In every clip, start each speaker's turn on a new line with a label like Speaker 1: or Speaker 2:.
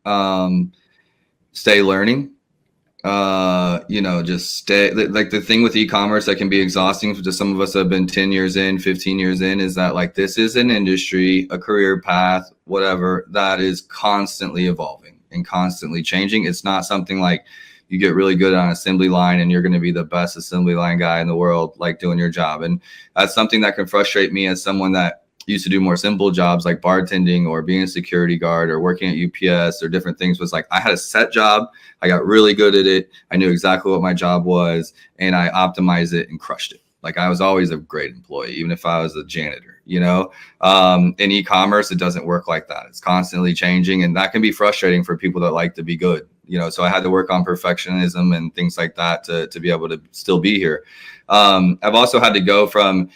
Speaker 1: um, stay learning. Just stay, like the thing with e-commerce that can be exhausting to some of us that have been 10 years in, 15 years in, is that like this is an industry, a career path, whatever, that is constantly evolving and constantly changing. It's not something like you get really good on assembly line and you're going to be the best assembly line guy in the world, like doing your job. And that's something that can frustrate me as someone that used to do more simple jobs like bartending or being a security guard or working at UPS or different things. Was like I had a set job, I got really good at it, I knew exactly what my job was, and I optimized it and crushed it. Like I was always a great employee, even if I was a janitor, in e-commerce, it doesn't work like that. It's constantly changing, and that can be frustrating for people that like to be good, so I had to work on perfectionism and things like that to be able to still be here. I've also had to go from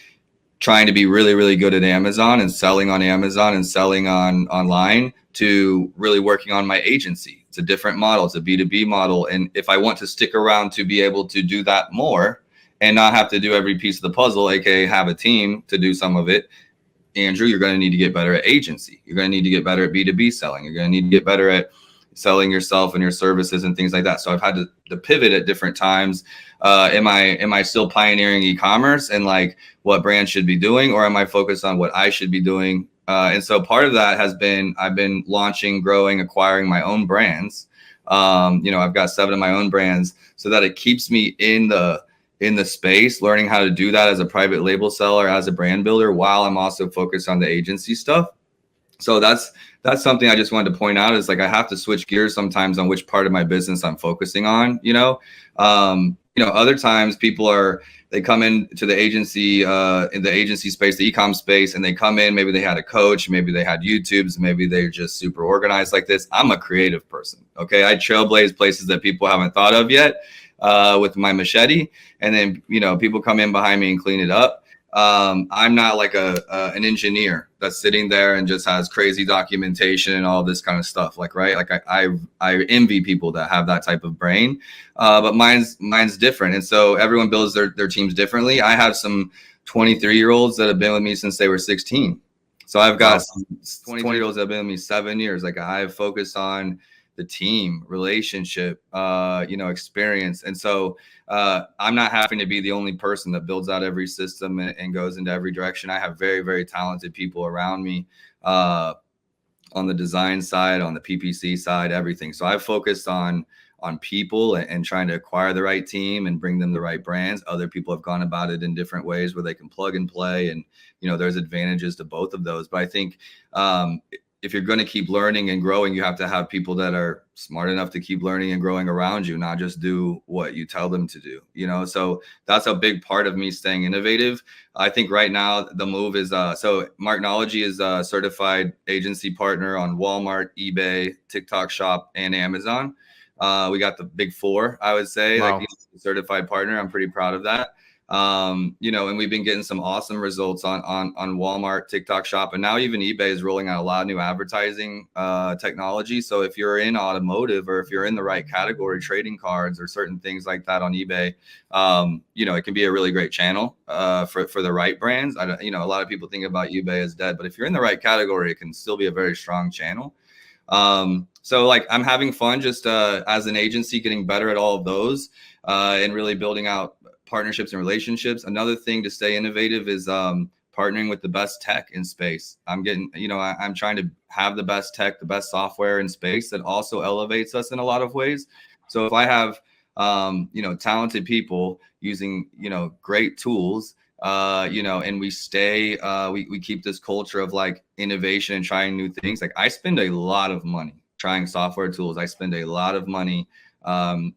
Speaker 1: trying to be really, really good at Amazon and selling on Amazon and selling on online to really working on my agency. It's a different model. It's a B2B model. And if I want to stick around to be able to do that more and not have to do every piece of the puzzle, aka have a team to do some of it, Andrew, you're going to need to get better at agency. You're going to need to get better at B2B selling. You're going to need to get better at selling yourself and your services and things like that. So I've had to pivot at different times. Am I still pioneering e-commerce and like what brands should be doing, or am I focused on what I should be doing? And so part of that has been I've been launching, growing, acquiring my own brands. I've got 7 of my own brands, so that it keeps me in the space, learning how to do that as a private label seller, as a brand builder, while I'm also focused on the agency stuff. So that's something I just wanted to point out, is like I have to switch gears sometimes on which part of my business I'm focusing on. Other times they come into the agency, in the agency space, the e-com space, and they come in, maybe they had a coach, maybe they had YouTubes, maybe they're just super organized like this. I'm a creative person. Okay. I trailblaze places that people haven't thought of yet, with my machete. And then, people come in behind me and clean it up. I'm not like an engineer that's sitting there and just has crazy documentation and all this kind of stuff. Like, right. Like I envy people that have that type of brain. But mine's different. And so everyone builds their teams differently. I have some 23-year-olds that have been with me since they were 16. So I've got some 23-year-olds that have been with me 7 years. Like I've focused on the team relationship, experience. And so I'm not having to be the only person that builds out every system and goes into every direction. I have very, very talented people around me, on the design side, on the PPC side, everything. So I've focused on people and trying to acquire the right team and bring them the right brands. Other people have gone about it in different ways where they can plug and play. And, there's advantages to both of those. But I think, if you're going to keep learning and growing, you have to have people that are smart enough to keep learning and growing around you, not just do what you tell them to do, so that's a big part of me staying innovative. I think right now the move is, so Marknology is a certified agency partner on Walmart, eBay, TikTok Shop, and Amazon. We got the big 4, I would say. Wow. Like certified partner. I'm pretty proud of that. And we've been getting some awesome results on Walmart, TikTok Shop, and now even eBay is rolling out a lot of new advertising technology. So if you're in automotive, or if you're in the right category, trading cards or certain things like that on eBay, it can be a really great channel for the right brands. A lot of people think about eBay as dead, but if you're in the right category, it can still be a very strong channel. So like I'm having fun just as an agency, getting better at all of those, and really building out partnerships and relationships. Another thing to stay innovative is partnering with the best tech in space. I'm trying to have the best tech, the best software in space that also elevates us in a lot of ways. So if I have talented people using great tools, and we keep this culture of like innovation and trying new things. Like I spend a lot of money trying software tools. I spend a lot of money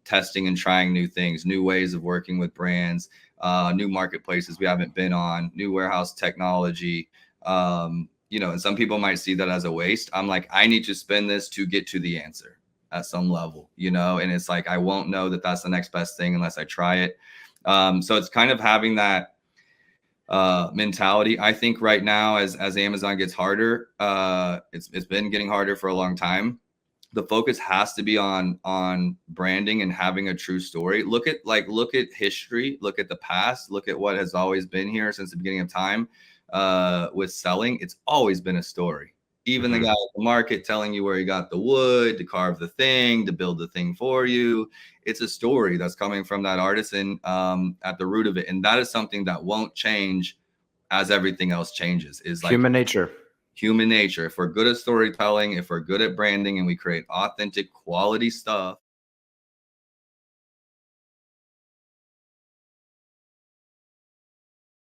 Speaker 1: testing and trying new things, new ways of working with brands, new marketplaces we haven't been on, new warehouse technology. And some people might see that as a waste. I'm like, I need to spend this to get to the answer at some level, and it's like, I won't know that that's the next best thing unless I try it. So it's kind of having that mentality. I think right now, as Amazon gets harder, it's been getting harder for a long time. The focus has to be on branding and having a true story. Look at history, look at the past, look at what has always been here since the beginning of time, with selling. It's always been a story. Even the guy at the market telling you where he got the wood to carve the thing, to build the thing for you. It's a story that's coming from that artisan at the root of it. And that is something that won't change as everything else changes, is like
Speaker 2: human nature.
Speaker 1: Human nature. If we're good at storytelling, if we're good at branding, and we create authentic quality stuff,